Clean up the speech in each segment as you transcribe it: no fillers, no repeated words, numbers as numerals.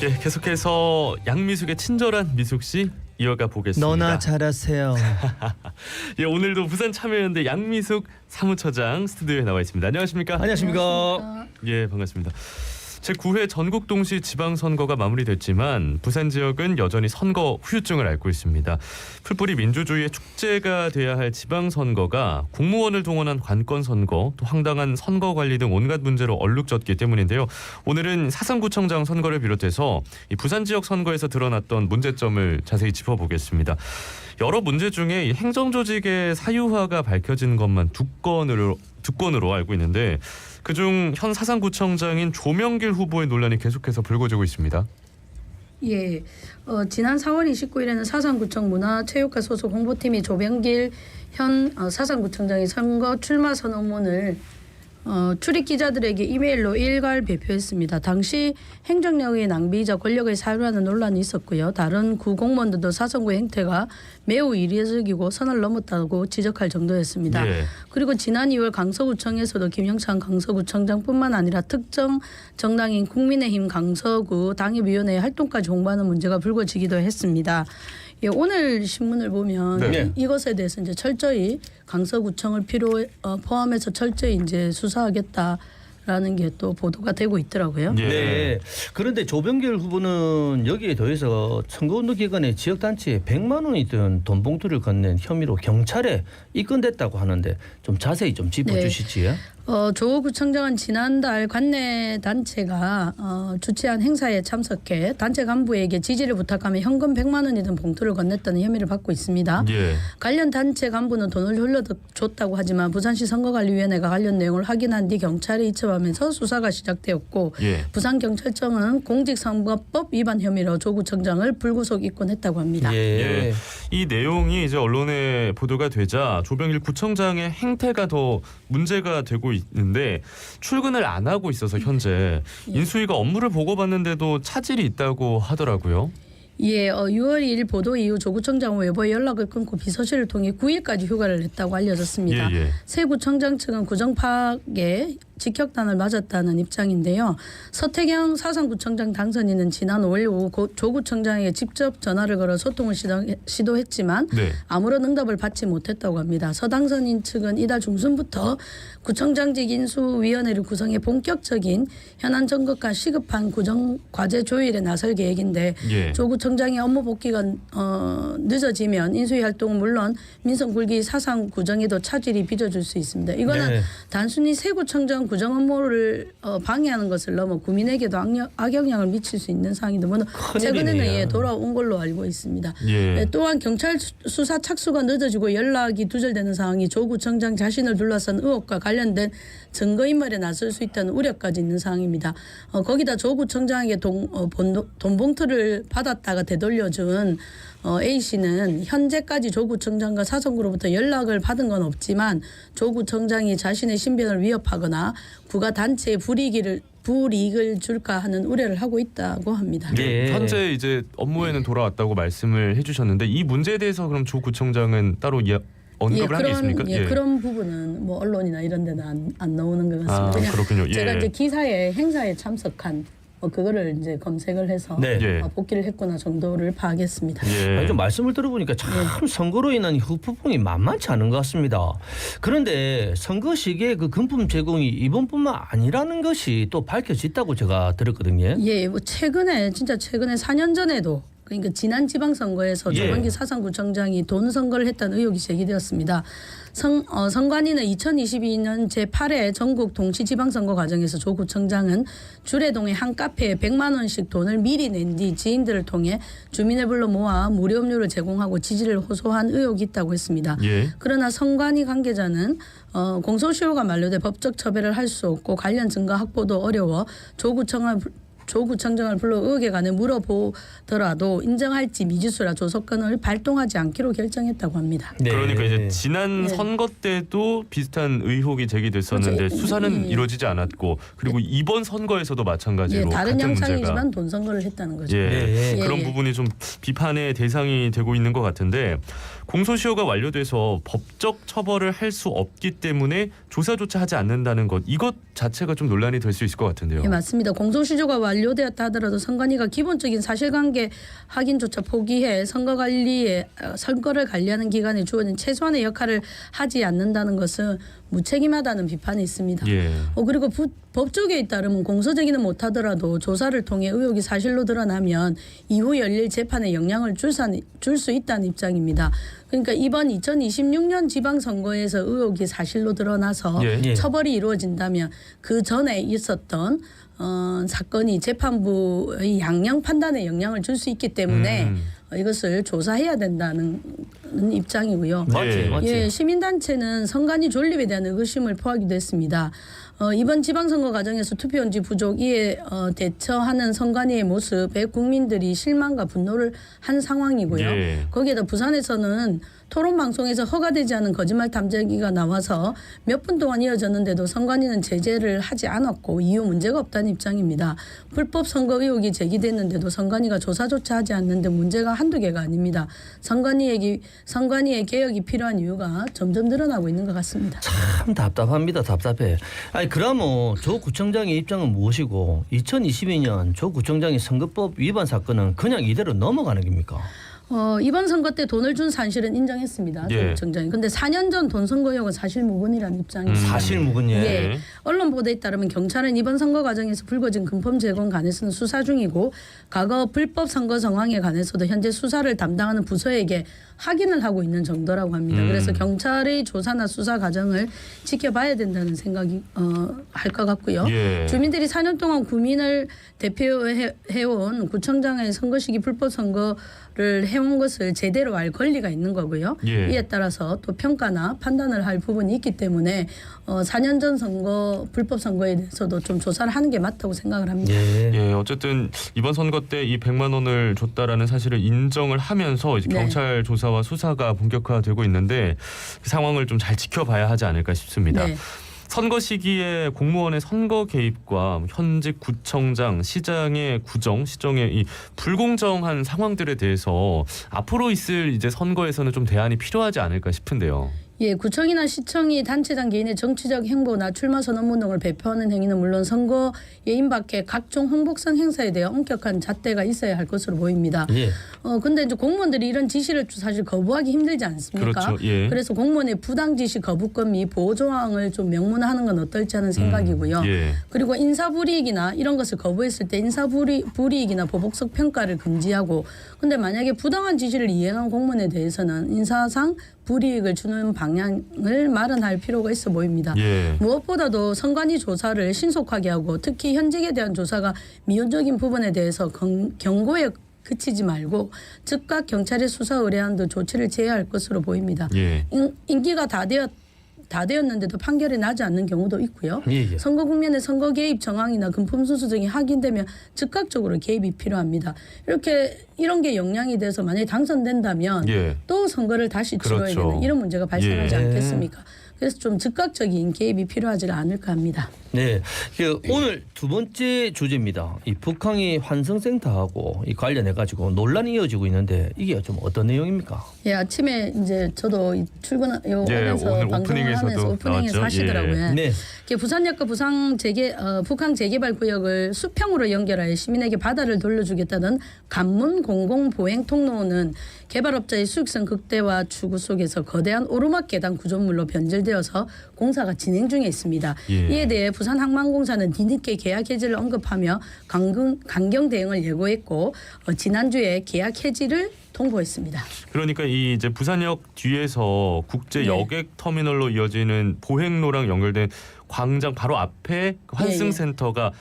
예, 계속해서 양미숙의 친절한 미숙 씨 이어가 보겠습니다. 너나 잘하세요. 예, 오늘도 부산 참여연대 양미숙 사무처장 스튜디오에 나와 있습니다. 안녕하십니까? 안녕하십니까. 예, 반갑습니다. 제9회 전국 동시 지방선거가 마무리됐지만 부산 지역은 여전히 선거 후유증을 앓고 있습니다. 풀뿌리 민주주의의 축제가 돼야 할 지방선거가 공무원을 동원한 관건선거, 또 황당한 선거관리 등 온갖 문제로 얼룩졌기 때문인데요. 오늘은 사상구청장 선거를 비롯해서 이 부산 지역 선거에서 드러났던 문제점을 자세히 짚어보겠습니다. 여러 문제 중에 이 행정조직의 사유화가 밝혀진 것만 두 건으로 알고 있는데 그중 현 사상구청장인 조명길 후보의 논란이 계속해서 불거지고 있습니다. 예, 지난 4월 29일에는 사상구청 문화체육과 소속 홍보팀이 조명길 현 사상구청장의 선거 출마 선언문을 출입 기자들에게 이메일로 일괄 배포했습니다. 당시 행정력의 낭비이자 권력의 사유라는 논란이 있었고요. 다른 구 공무원들도 사선구의 행태가 매우 이례적이고 선을 넘었다고 지적할 정도였습니다. 예. 그리고 지난 2월 강서구청에서도 김영찬 강서구청장뿐만 아니라 특정 정당인 국민의힘 강서구 당협위원회의 활동까지 홍보하는 문제가 불거지기도 했습니다. 예, 오늘 신문을 보면 네. 이것에 대해서 이제 철저히 강서구청을 포함해서 철저히 이제 수사하겠다라는 게 또 보도가 되고 있더라고요. 예. 네. 그런데 조병길 후보는 여기에 더해서 선거운동 기간에 지역단체에 100만 원이 든 돈 봉투를 건넨 혐의로 경찰에 입건됐다고 하는데 좀 자세히 좀 짚어주시지요. 조 구청장은 지난달 관내 단체가 주최한 행사에 참석해 단체 간부에게 지지를 부탁하며 현금 100만 원이 든 봉투를 건넸다는 혐의를 받고 있습니다. 예. 관련 단체 간부는 돈을 흘려줬다고 하지만 부산시 선거관리위원회가 관련 내용을 확인한 뒤 경찰에 이첩하면서 수사가 시작되었고 예. 부산경찰청은 공직선거법 위반 혐의로 조 구청장을 불구속 입건했다고 합니다. 예. 이 내용이 이제 언론에 보도가 되자 조병일 구청장의 행태가 더 문제가 되고 있는데 출근을 안 하고 있어서 현재 인수위가 업무를 보고받는데도 차질이 있다고 하더라고요. 예, 6월 2일 보도 이후 조 구청장은 외부에 연락을 끊고 비서실을 통해 9일까지 휴가를 냈다고 알려졌습니다. 예. 새 구청장 측은 구정 파악에 직격탄을 맞았다는 입장인데요. 서태경 사상구청장 당선인은 지난 5일 오후 조 구청장에게 직접 전화를 걸어 소통을 시도했지만 네. 아무런 응답을 받지 못했다고 합니다. 서 당선인 측은 이달 중순부터 구청장직 인수위원회를 구성해 본격적인 현안 점검과 시급한 구정 과제 조율에 나설 계획인데 예. 조 구청장의 업무 복귀가 늦어지면 인수위 활동은 물론 민선 굴기 사상 구정에도 차질이 빚어질 수 있습니다. 이거는 네. 단순히 새 구청장 구정 업무를 방해하는 것을 넘어 구민에게도 악영향을 미칠 수 있는 사항인데 최근에는 큰일이네요. 돌아온 걸로 알고 있습니다. 예. 또한 경찰 수사 착수가 늦어지고 연락이 두절되는 상황이 조 구청장 자신을 둘러싼 의혹과 관련된 증거인멸에 나설 수 있다는 우려까지 있는 상황입니다. 거기다 조 구청장에게 돈 봉투를 받았다가 되돌려준 A씨는 현재까지 조 구청장과 사선구로부터 연락을 받은 건 없지만 조 구청장이 자신의 신변을 위협하거나 구가 단체에 불이익을 줄까 하는 우려를 하고 있다고 합니다. 네. 현재 이제 업무에는 돌아왔다고 말씀을 해주셨는데 이 문제에 대해서 그럼 조 구청장은 따로 언급을 한 게 있습니까? 그런 부분은 뭐 언론이나 이런 데는 안 나오는 것 같습니다. 아, 그냥 그렇군요. 제가 예. 이제 행사에 참석한 그거를 이제 검색을 해서 네. 예. 복귀를 했구나 정도를 파악했습니다. 예. 아니, 좀 말씀을 들어보니까 참 선거로 인한 후폭풍이 만만치 않은 것 같습니다. 그런데 선거 시기에 그 금품 제공이 이번뿐만 아니라는 것이 또 밝혀졌다고 제가 들었거든요. 예, 뭐 최근에 4년 전에도 그러니까 지난 지방선거에서 예. 조병기 사상구청장이 돈 선거를 했다는 의혹이 제기되었습니다. 선관위는 2022년 제8회 전국 동시지방선거 과정에서 조 구청장은 주례동의 한 카페에 100만 원씩 돈을 미리 낸 뒤 지인들을 통해 주민을 불러 모아 무료 음료를 제공하고 지지를 호소한 의혹이 있다고 했습니다. 예. 그러나 선관위 관계자는 공소시효가 만료돼 법적 처벌을 할 수 없고 관련 증거 확보도 어려워 조 구청장을 불러 의혹에 관해 물어보더라도 인정할지 미지수라 조서건을 발동하지 않기로 결정했다고 합니다. 네. 그러니까 이제 지난 선거 때도 비슷한 의혹이 제기됐었는데 그렇죠. 수사는 이루어지지 않았고 그리고 이번 선거에서도 마찬가지로 다른 같은 양상이지만 문제가 돈 선거를 했다는 거죠. 예, 네. 그런 예. 부분이 좀 비판의 대상이 되고 있는 것 같은데 공소시효가 완료돼서 법적 처벌을 할 수 없기 때문에 조사조차 하지 않는다는 것 이것 자체가 좀 논란이 될 수 있을 것 같은데요. 예, 맞습니다. 공소시효가 만료되었다 하더라도 선관위가 기본적인 사실관계 확인조차 포기해 선거를 관리하는 기관에 주어진 최소한의 역할을 하지 않는다는 것은 무책임하다는 비판이 있습니다. 예. 그리고 법조계에 따르면 공소제기는 못하더라도 조사를 통해 의혹이 사실로 드러나면 이후 열릴 재판에 영향을 줄 수 있다는 입장입니다. 그러니까 이번 2026년 지방선거에서 의혹이 사실로 드러나서 예. 처벌이 이루어진다면 그 전에 있었던 사건이 재판부의 양형 판단에 영향을 줄 수 있기 때문에 이것을 조사해야 된다는 입장이고요. 예. 맞지. 예, 시민단체는 선관위 존립에 대한 의구심을 표하기도 했습니다. 이번 지방선거 과정에서 투표용지 부족 이에 대처하는 선관위의 모습에 국민들이 실망과 분노를 한 상황이고요. 예. 거기에다 부산에서는 토론방송에서 허가되지 않은 거짓말 탐지기가 나와서 몇 분 동안 이어졌는데도 선관위는 제재를 하지 않았고 이후 문제가 없다는 입장입니다. 불법 선거 의혹이 제기됐는데도 선관위가 조사조차 하지 않는데 문제가 한두 개가 아닙니다. 선관위의 개혁이 필요한 이유가 점점 늘어나고 있는 것 같습니다. 참 답답합니다. 답답해. 아니 그러면 조 구청장의 입장은 무엇이고 2022년 조 구청장의 선거법 위반 사건은 그냥 이대로 넘어가는 겁니까? 이번 선거 때 돈을 준 사실은 인정했습니다. 예. 조 구청장이. 근데 4년 전 돈 선거 의혹은 사실무근이라는 입장입니다. 사실무근예. 예. 언론 보도에 따르면 경찰은 이번 선거 과정에서 불거진 금품 제공 관해서는 수사 중이고 과거 불법 선거 정황에 관해서도 현재 수사를 담당하는 부서에게 확인을 하고 있는 정도라고 합니다. 그래서 경찰의 조사나 수사 과정을 지켜봐야 된다는 생각이 할 것 같고요. 예. 주민들이 4년 동안 구민을 대표해온 구청장의 선거 시기 불법 선거를 해온 것을 제대로 알 권리가 있는 거고요. 예. 이에 따라서 또 평가나 판단을 할 부분이 있기 때문에 4년 전 선거 불법 선거에 대해서도 좀 조사를 하는 게 맞다고 생각을 합니다. 예. 예, 어쨌든 이번 선거 때 이 100만 원을 줬다라는 사실을 인정을 하면서 이제 네. 경찰 조사와 수사가 본격화되고 있는데 그 상황을 좀 잘 지켜봐야 하지 않을까 싶습니다. 네. 선거 시기에 공무원의 선거 개입과 현직 구청장, 시장의 구정, 시정의 이 불공정한 상황들에 대해서 앞으로 있을 이제 선거에서는 좀 대안이 필요하지 않을까 싶은데요. 예, 구청이나 시청이 단체장 개인의 정치적 행보나 출마 선언 운동을 배표하는 행위는 물론 선거 예인 밖에 각종 홍보성 행사에 대해 엄격한 잣대가 있어야 할 것으로 보입니다. 예. 근데 이제 공무원들이 이런 지시를 사실 거부하기 힘들지 않습니까? 그렇죠. 예. 그래서 공무원의 부당 지시 거부권 및 보호 조항을 좀 명문화하는 건 어떨지 하는 생각이고요. 예. 그리고 인사불이익이나 이런 것을 거부했을 때 인사불이익이나 보복성 평가를 금지하고 근데 만약에 부당한 지시를 이행한 공무원에 대해서는 인사상 불이익을 주는 방향을 마련할 필요가 있어 보입니다. 예. 무엇보다도 선관위 조사를 신속하게 하고 특히 현직에 대한 조사가 미온적인 부분에 대해서 경고에 그치지 말고 즉각 경찰의 수사 의뢰한 등 조치를 제어할 것으로 보입니다. 예. 임기가 다 되었는데도 판결이 나지 않는 경우도 있고요. 예. 선거 국면의 선거 개입 정황이나 금품 수수 등이 확인되면 즉각적으로 개입이 필요합니다. 이런 게 영향이 돼서 만약에 당선된다면 예. 또 선거를 다시 치러야 그렇죠. 되는 이런 문제가 발생하지 예. 않겠습니까? 그래서 좀 즉각적인 개입이 필요하지 않을까 합니다. 네, 오늘 두 번째 주제입니다. 이 북한이 환승센터하고 이 관련해 가지고 논란이 이어지고 있는데 이게 좀 어떤 내용입니까? 예, 아침에 이제 저도 예, 오면서 오늘 방송을 오프닝에서도 하면서 오프닝에서 나왔죠. 하시더라고요. 예. 네. 부산역과 북한 재개발 구역을 수평으로 연결하여 시민에게 바다를 돌려주겠다는 관문 공공보행 통로는 개발업자의 수익성 극대화 추구 속에서 거대한 오르막 계단 구조물로 변질되어서 공사가 진행 중에 있습니다. 예. 이에 대해 부산항만공사는 뒤늦게 계약 해지를 언급하며 강경 대응을 예고했고 지난주에 계약 해지를 통보했습니다. 그러니까 이 이제 부산역 뒤에서 국제 예. 여객 터미널로 이어지는 보행로랑 연결된 광장 바로 앞에 그 환승센터가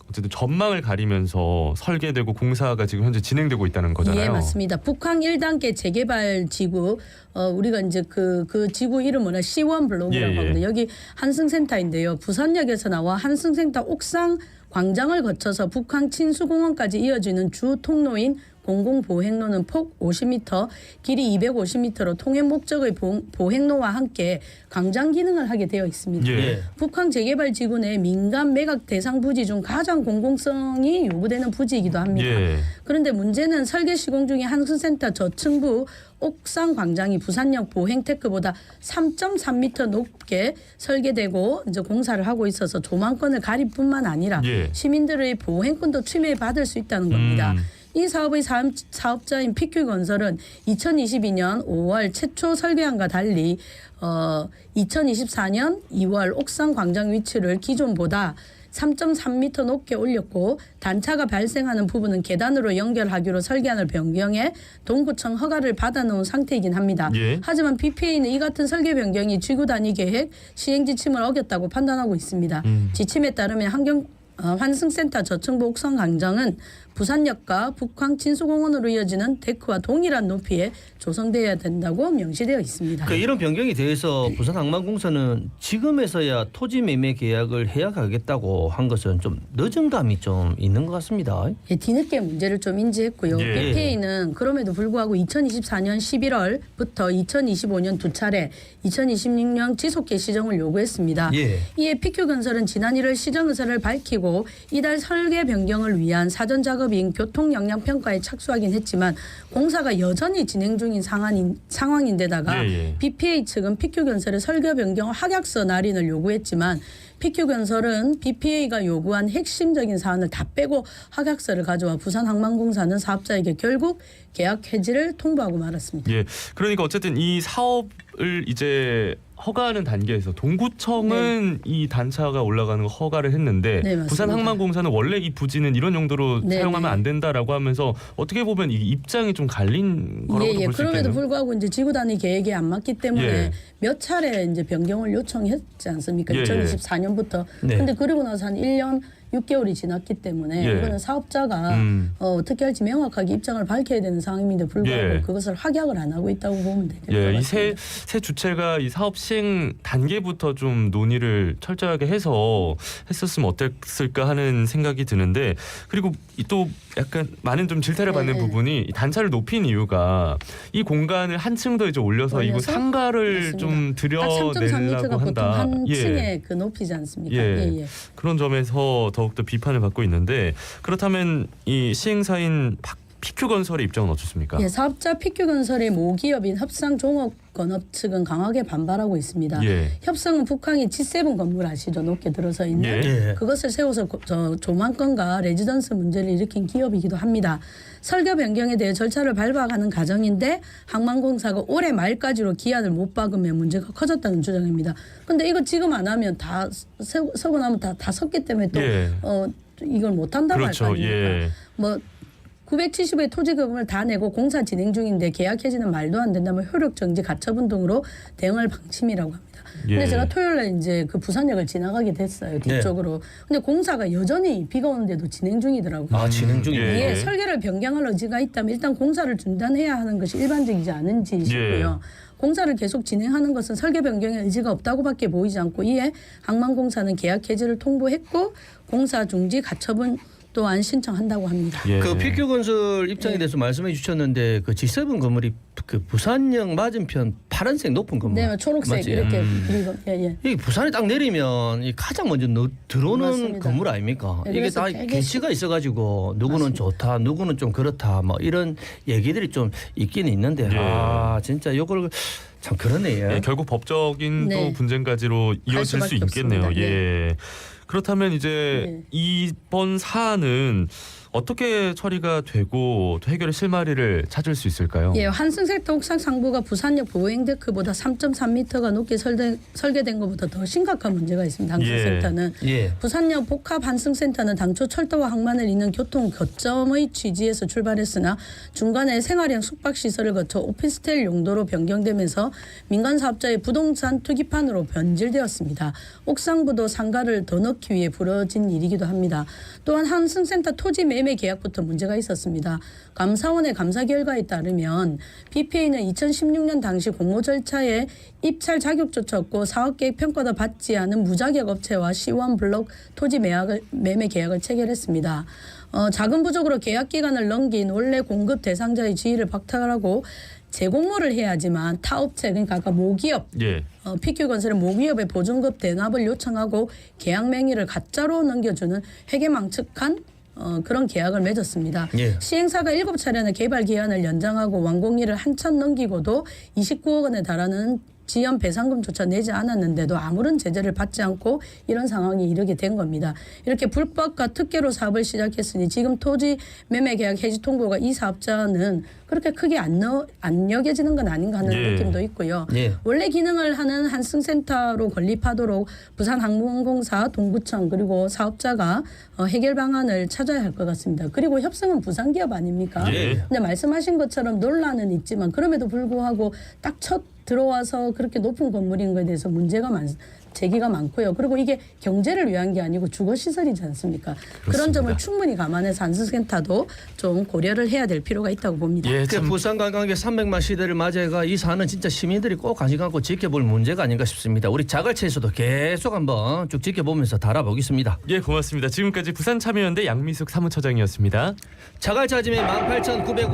어쨌든 전망을 가리면서 설계되고 공사가 지금 현재 진행되고 있다는 거잖아요. 예, 맞습니다. 북한 1단계 재개발 지구 우리가 이제 그 지구 이름은 C1 블록이라고 예, 예. 하거든요. 여기 한승센터인데요. 부산역에서 나와 한승센터 옥상 광장을 거쳐서 북한 친수공원까지 이어지는 주 통로인 공공보행로는 폭 50m, 길이 250m로 통행 목적의 보행로와 함께 광장 기능을 하게 되어 있습니다. 예. 북한 재개발 지구 내 민간 매각 대상 부지 중 가장 공공성이 요구되는 부지이기도 합니다. 예. 그런데 문제는 설계 시공 중에 한승센터 저층부 옥상 광장이 부산역 보행테크보다 3.3m 높게 설계되고 이제 공사를 하고 있어서 조망권을 가릴 뿐만 아니라 예. 시민들의 보행권도 침해받을 수 있다는 겁니다. 이 사업의 사업자인 PQ건설은 2022년 5월 최초 설계안과 달리 2024년 2월 옥상 광장 위치를 기존보다 3.3m 높게 올렸고 단차가 발생하는 부분은 계단으로 연결하기로 설계안을 변경해 동구청 허가를 받아놓은 상태이긴 합니다. 예. 하지만 BPA는 이 같은 설계 변경이 지구 단위 계획 시행 지침을 어겼다고 판단하고 있습니다. 지침에 따르면 환승센터 저층부 옥상 광장은 부산역과 북한 진수공원으로 이어지는 데크와 동일한 높이에 조성돼야 된다고 명시되어 있습니다. 이런 변경에 대해서 부산항만공사는 지금에서야 토지 매매 계약을 해야 가겠다고 한 것은 좀 늦은 감이 좀 있는 것 같습니다. 예, 뒤늦게 문제를 좀 인지했고요. 예. BPA는 그럼에도 불구하고 2024년 11월부터 2025년 두 차례, 2026년 지속계 시정을 요구했습니다. 예. 이에 PQ건설은 지난 1월 시정 의사를 밝히고 이달 설계 변경을 위한 사전 작업인 교통영향평가에 착수하긴 했지만 공사가 여전히 진행 중인 상황인데다가 예. BPA 측은 PQ건설의 설계 변경 확약서 날인을 요구했지만 PQ건설은 BPA가 요구한 핵심적인 사안을 다 빼고 확약서를 가져와 부산항만공사는 사업자에게 결국 계약 해지를 통보하고 말았습니다. 예. 그러니까 어쨌든 이 사업을 이제 허가하는 단계에서 동구청은 이 단차가 올라가는 거 허가를 했는데 네, 맞습니다. 부산항만공사는 원래 이 부지는 이런 용도로 네, 사용하면 네. 안 된다라고 하면서 어떻게 보면 이 입장이 좀 갈린 거라고도 볼 수 그럼에도 있겠네요. 불구하고 이제 지구 단위 계획에 안 맞기 때문에 예. 몇 차례 이제 변경을 요청했지 않습니까? 예, 2024년부터. 네. 근데 그리고 나서 한 1년 6개월이 지났기 때문에 예. 이거는 사업자가 어떻게 할지 명확하게 입장을 밝혀야 되는 상황인데 불구하고 예. 그것을 확약을 안 하고 있다고 보면 될 것 같습니다. 이 새 주체가 이 사업 시행 단계부터 좀 논의를 철저하게 해서 했었으면 어땠을까 하는 생각이 드는데 그리고 또 약간 많은 좀 질타를 받는 네. 부분이 이 단차를 높인 이유가 이 공간을 한층 더 이제 올려서 이곳 상가를 맞습니다. 좀 딱 들여내려고 3.3m가 보통 한다. 한 예. 층에 그 높이지 않습니까? 예. 그런 점에서 더욱더 비판을 받고 있는데 그렇다면 이 시행사인 PQ건설의 입장은 어떻습니까? 예, 사업자 PQ건설의 모기업인 협상종업건업 측은 강하게 반발하고 있습니다. 예. 협상은 북한이 G7 건물 아시죠? 높게 들어서 있는. 예. 그것을 세워서 조망권과 레지던스 문제를 일으킨 기업이기도 합니다. 설계 변경에 대해 절차를 밟아가는 과정인데 항만공사가 올해 말까지로 기한을 못 박으면 문제가 커졌다는 주장입니다. 그런데 이거 지금 안 하면 다 서고 나면 다 섰기 때문에 또 예. 이걸 못 한다고 할 거 그렇죠. 아닙니까? 예. 970의 토지금을 다 내고 공사 진행 중인데 계약 해지는 말도 안 된다면 효력 정지 가처분 등으로 대응할 방침이라고 합니다. 근데 예. 제가 토요일에 이제 그 부산역을 지나가게 됐어요. 뒤쪽으로. 근데 공사가 여전히 비가 오는데도 진행 중이더라고요. 진행 중이에요. 예. 이게 설계를 변경할 의지가 있다면 일단 공사를 중단해야 하는 것이 일반적이지 않은지 싶고요. 공사를 계속 진행하는 것은 설계 변경에 의지가 없다고밖에 보이지 않고 이에 항만공사는 계약 해지를 통보했고 공사 중지 가처분 또한 신청한다고 합니다. 예. 그 PQ건설 입장에 대해서 말씀해 주셨는데 그 G7 건물이 그 부산역 맞은편 파란색 높은 건물. 네, 초록색 맞지? 이렇게 그리고 예. 이 부산에 딱 내리면 이 가장 먼저 들어오는 맞습니다. 건물 아닙니까? 네, 이게 그래서 다 되게 개취가 있어가지고 누구는 맞습니다. 좋다, 누구는 좀 그렇다, 뭐 이런 얘기들이 좀 있긴 있는데 예. 진짜 이걸 참 그러네요. 예, 결국 법적인 네. 또 분쟁까지로 이어질 수 수밖에 있겠네요. 없습니다. 예. 그렇다면 이제 이번 사안은 어떻게 처리가 되고 또 해결의 실마리를 찾을 수 있을까요? 예, 한승센터 옥상 상부가 부산역 보행데크보다 3.3m가 높게 설계된 것보다 더 심각한 문제가 있습니다. 한승센터는 예. 부산역 복합 한승센터는 당초 철도와 항만을 잇는 교통 거점의 취지에서 출발했으나 중간에 생활형 숙박시설을 거쳐 오피스텔 용도로 변경되면서 민간 사업자의 부동산 투기판으로 변질되었습니다. 옥상부도 상가를 더 넣기 위해 부러진 일이기도 합니다. 또한 한승센터 토지 매입 매매 계약부터 문제가 있었습니다. 감사원의 감사 결과에 따르면 BPA는 2016년 당시 공모 절차에 입찰 자격조차 없고 사업계획 평가도 받지 않은 무자격 업체와 C1 블록 토지 매매 계약을 체결했습니다. 자금 부족으로 계약 기간을 넘긴 원래 공급 대상자의 지위를 박탈하고 재공모를 해야지만 타업체 그러니까 아까 모기업 예. PQ건설은 모기업의 보증급 대납을 요청하고 계약 명의를 가짜로 넘겨주는 회계망측한 그런 계약을 맺었습니다. 예. 시행사가 7차례나 개발 기한을 연장하고 완공일을 한참 넘기고도 29억 원에 달하는 지연 배상금조차 내지 않았는데도 아무런 제재를 받지 않고 이런 상황이 이르게 된 겁니다. 이렇게 불법과 특혜로 사업을 시작했으니 지금 토지 매매 계약 해지 통보가 이 사업자는 그렇게 크게 안 여겨지는 건 아닌가 하는 예. 느낌도 있고요. 예. 원래 기능을 하는 한승센터로 건립하도록 부산항공공사, 동구청 그리고 사업자가 해결 방안을 찾아야 할 것 같습니다. 그리고 협성은 부산기업 아닙니까? 예. 근데 말씀하신 것처럼 논란은 있지만 그럼에도 불구하고 딱 첫 들어와서 그렇게 높은 건물인 것에 대해서 제기가 많고요. 그리고 이게 경제를 위한 게 아니고 주거시설이지 않습니까? 그런 점을 충분히 감안해서 한승센터도 좀 고려를 해야 될 필요가 있다고 봅니다. 예, 그 참 부산 관광객 300만 시대를 맞이해가 이 사안은 진짜 시민들이 꼭 관심 갖고 지켜볼 문제가 아닌가 싶습니다. 우리 자갈치에서도 계속 한번 쭉 지켜보면서 달아보겠습니다. 예, 고맙습니다. 지금까지 부산참여연대 양미숙 사무처장이었습니다. 자갈치 아침에 18,905